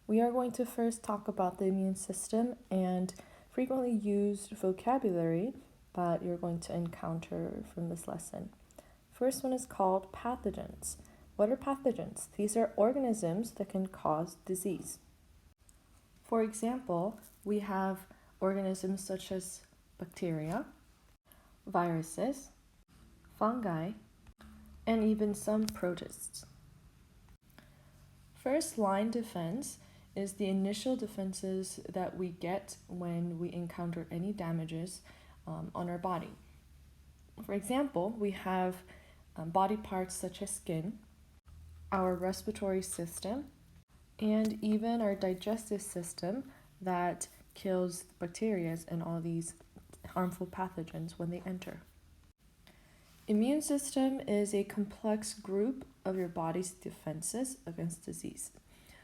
We are going to first talk about the immune system and frequently used vocabulary that you're going to encounter from this lesson. First one is called pathogens. What are pathogens? These are organisms that can cause disease. For example, we have organisms such as bacteria, viruses, fungi, and even some protists. First line defense is the initial defenses that we get when we encounter any damages on our body. For example, we have body parts such as skin, our respiratory system, and even our digestive system that kills bacteria and all these harmful pathogens when they enter. Immune system is a complex group of your body's defenses against disease.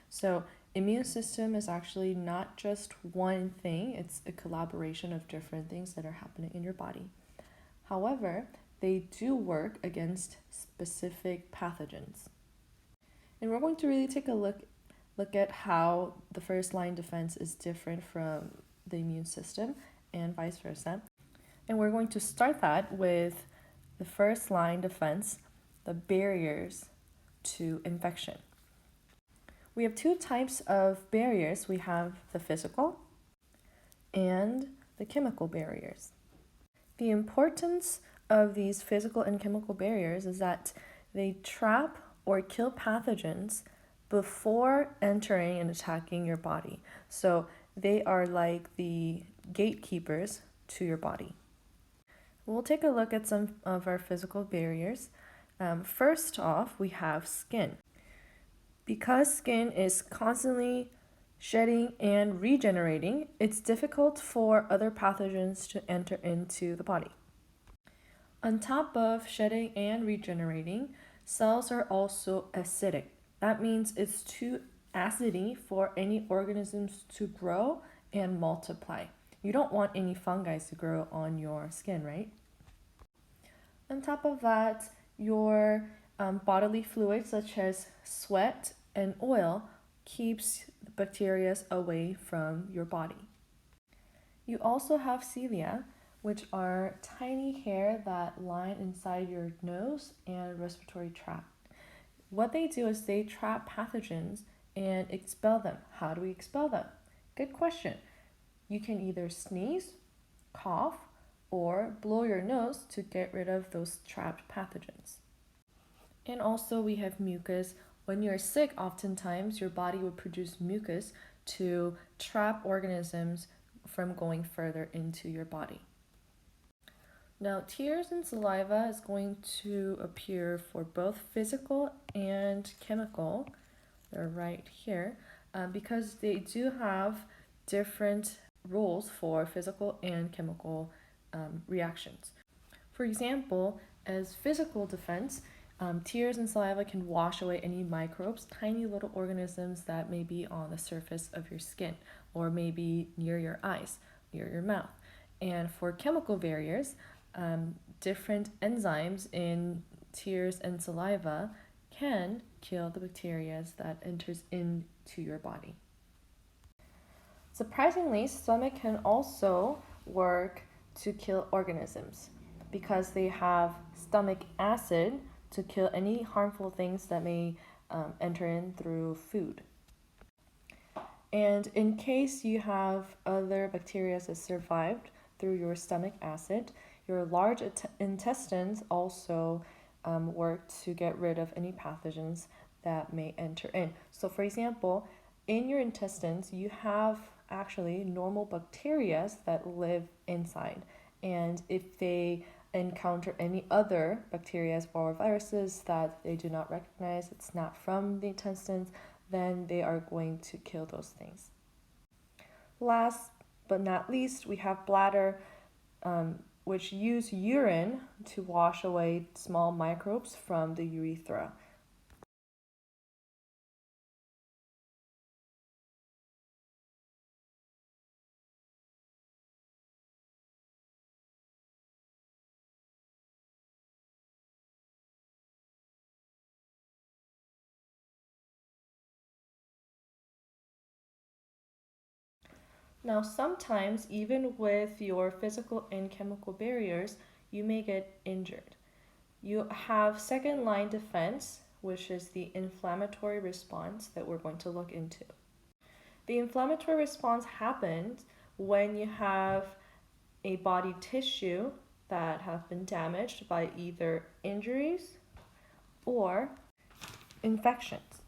So immune system is actually not just one thing, it's a collaboration of different things that are happening in your body. However, they do work against specific pathogens. And we're going to really take a look at how the first line defense is different from the immune system and vice versa. And we're going to start that with the first line defense, the barriers to infection. We have two types of barriers. We have the physical and the chemical barriers. The importance of these physical and chemical barriers is that they trap or kill pathogens before entering and attacking your body. So they are like the gatekeepers to your body. We'll take a look at some of our physical barriers. First off, we have skin. Because skin is constantly shedding and regenerating, it's difficult for other pathogens to enter into the body. On top of shedding and regenerating, cells are also acidic. That means it's too acidy for any organisms to grow and multiply. You don't want any fungi to grow on your skin, right? On top of that, your bodily fluids such as sweat and oil keeps the bacteria away from your body. You also have cilia, which are tiny hair that line inside your nose and respiratory tract. What they do is they trap pathogens and expel them. How do we expel them? Good question. You can either sneeze, cough, or blow your nose to get rid of those trapped pathogens. And also we have mucus. When you're sick, oftentimes your body will produce mucus to trap organisms from going further into your body. Now, tears and saliva is going to appear for both physical and chemical. They're right here because they do have different rules for physical and chemical reactions. For example, as physical defense, tears and saliva can wash away any microbes, tiny little organisms that may be on the surface of your skin or maybe near your eyes, near your mouth. And for chemical barriers, different enzymes in tears and saliva can kill the bacteria that enters into your body. Surprisingly, stomach can also work to kill organisms because they have stomach acid to kill any harmful things that may enter in through food. And in case you have other bacteria that survived through your stomach acid, your large intestines also work to get rid of any pathogens that may enter in. So for example, in your intestines, you have actually normal bacteria that live inside. And if they encounter any other bacteria or viruses that they do not recognize, it's not from the intestines, then they are going to kill those things. Last but not least, we have bladder, which use urine to wash away small microbes from the urethra. Now, sometimes, even with your physical and chemical barriers, you may get injured. You have second line defense, which is the inflammatory response that we're going to look into. The inflammatory response happens when you have a body tissue that have been damaged by either injuries or infections.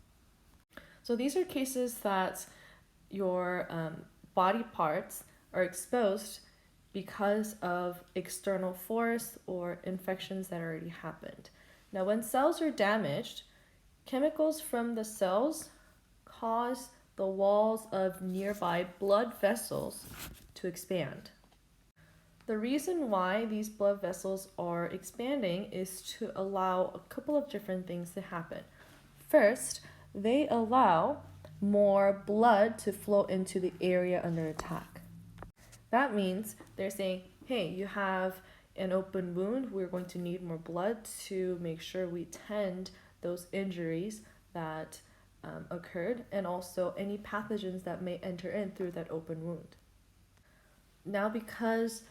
So these are cases that your body parts are exposed because of external force or infections that already happened. Now, when cells are damaged, chemicals from the cells cause the walls of nearby blood vessels to expand. The reason why these blood vessels are expanding is to allow a couple of different things to happen. First, they allow more blood to flow into the area under attack. That means they're saying, hey, you have an open wound, we're going to need more blood to make sure we tend those injuries that occurred, and also any pathogens that may enter in through that open wound. Now, because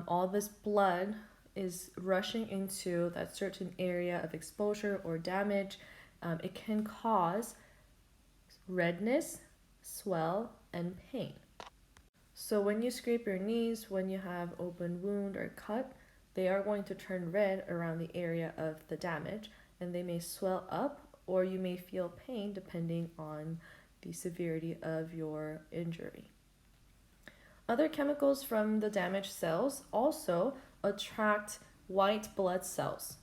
all this blood is rushing into that certain area of exposure or damage, it can cause redness, swell, and pain. So when you scrape your knees, when you have open wound or cut, they are going to turn red around the area of the damage, and they may swell up, or you may feel pain depending on the severity of your injury. Other chemicals from the damaged cells also attract white blood cells.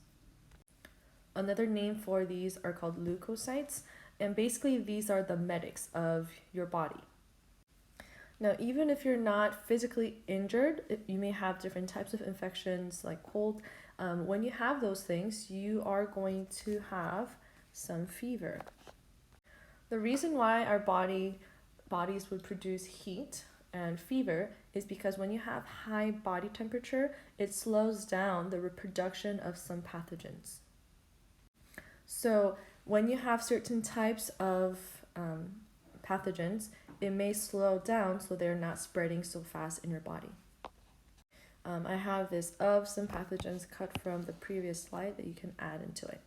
Another name for these are called leukocytes, and basically these are the medics of your body. Now, even if you're not physically injured, you may have different types of infections like cold. When you have those things, you are going to have some fever. The reason why our bodies would produce heat and fever is because when you have high body temperature, it slows down the reproduction of some pathogens. So when you have certain types of pathogens, it may slow down so they're not spreading so fast in your body. I have this of some pathogens cut from the previous slide that you can add into it.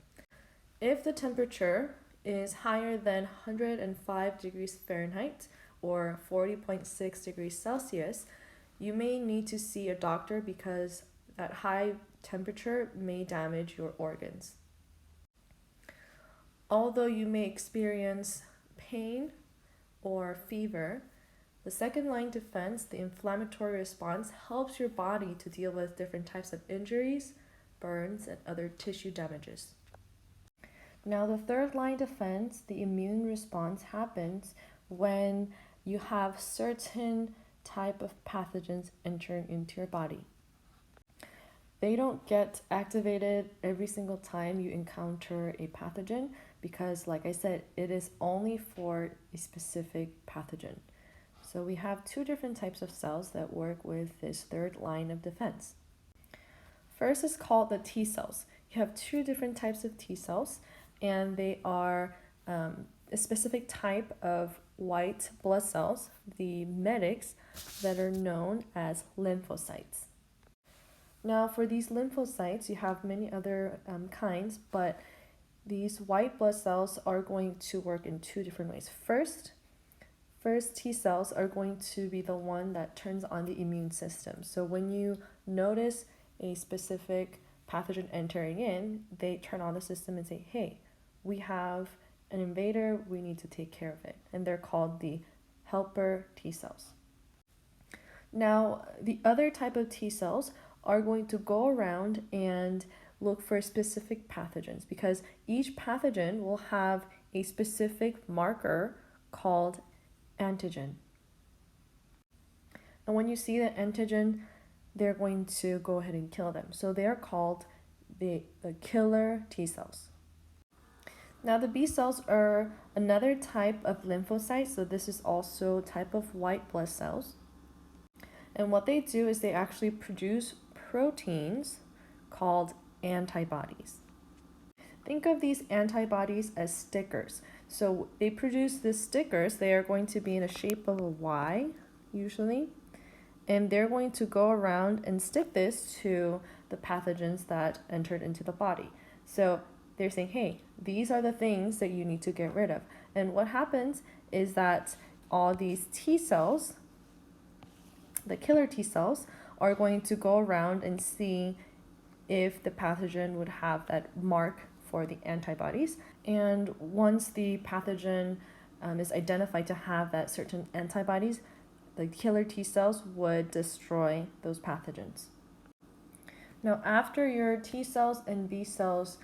If the temperature is higher than 105 degrees Fahrenheit or 40.6 degrees Celsius, you may need to see a doctor because that high temperature may damage your organs. Although you may experience pain or fever, the second line defense, the inflammatory response, helps your body to deal with different types of injuries, burns, and other tissue damages. Now, the third line defense, the immune response, happens when you have certain type of pathogens entering into your body. They don't get activated every single time you encounter a pathogen because, like I said, it is only for a specific pathogen. So we have two different types of cells that work with this third line of defense. First is called the T cells. You have two different types of T cells, and they are a specific type of white blood cells, the medics, that are known as lymphocytes. Now, for these lymphocytes, you have many other kinds, but these white blood cells are going to work in two different ways. First, T cells are going to be the one that turns on the immune system. So when you notice a specific pathogen entering in, they turn on the system and say, hey, we have an invader, we need to take care of it. And they're called the helper T cells. Now, the other type of T cells are going to go around and look for specific pathogens because each pathogen will have a specific marker called antigen. And when you see the antigen, they're going to go ahead and kill them. So they're called the killer T cells. Now the B cells are another type of lymphocytes, so this is also a type of white blood cells. And what they do is they actually produce proteins called antibodies. Think of these antibodies as stickers. So they produce these stickers. They are going to be in the shape of a Y, usually, and they're going to go around and stick this to the pathogens that entered into the body. So they're saying, hey, these are the things that you need to get rid of. And what happens is that all these T cells, the killer T cells, are going to go around and see if the pathogen would have that mark for the antibodies. And once the pathogen is identified to have that certain antibodies, the killer T cells would destroy those pathogens. Now, after your T cells and B cells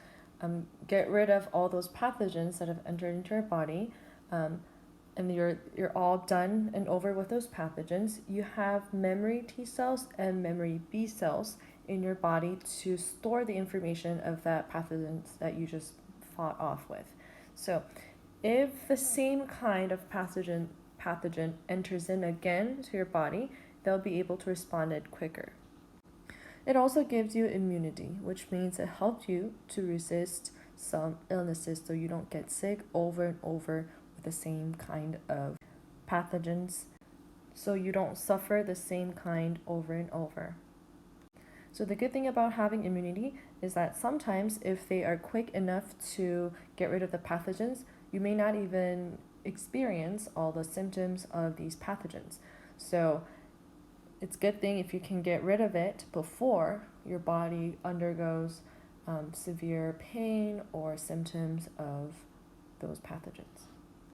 get rid of all those pathogens that have entered into your body, and you're all done and over with those pathogens, you have memory T cells and memory B cells in your body to store the information of that pathogens that you just fought off with. So if the same kind of pathogen enters in again to your body, they'll be able to respond it quicker. It also gives you immunity, which means it helps you to resist some illnesses so you don't get sick over and over with the same kind of pathogens, so you don't suffer the same kind over and over. So the good thing about having immunity is that sometimes if they are quick enough to get rid of the pathogens, you may not even experience all the symptoms of these pathogens. So it's a good thing if you can get rid of it before your body undergoes severe pain or symptoms of those pathogens.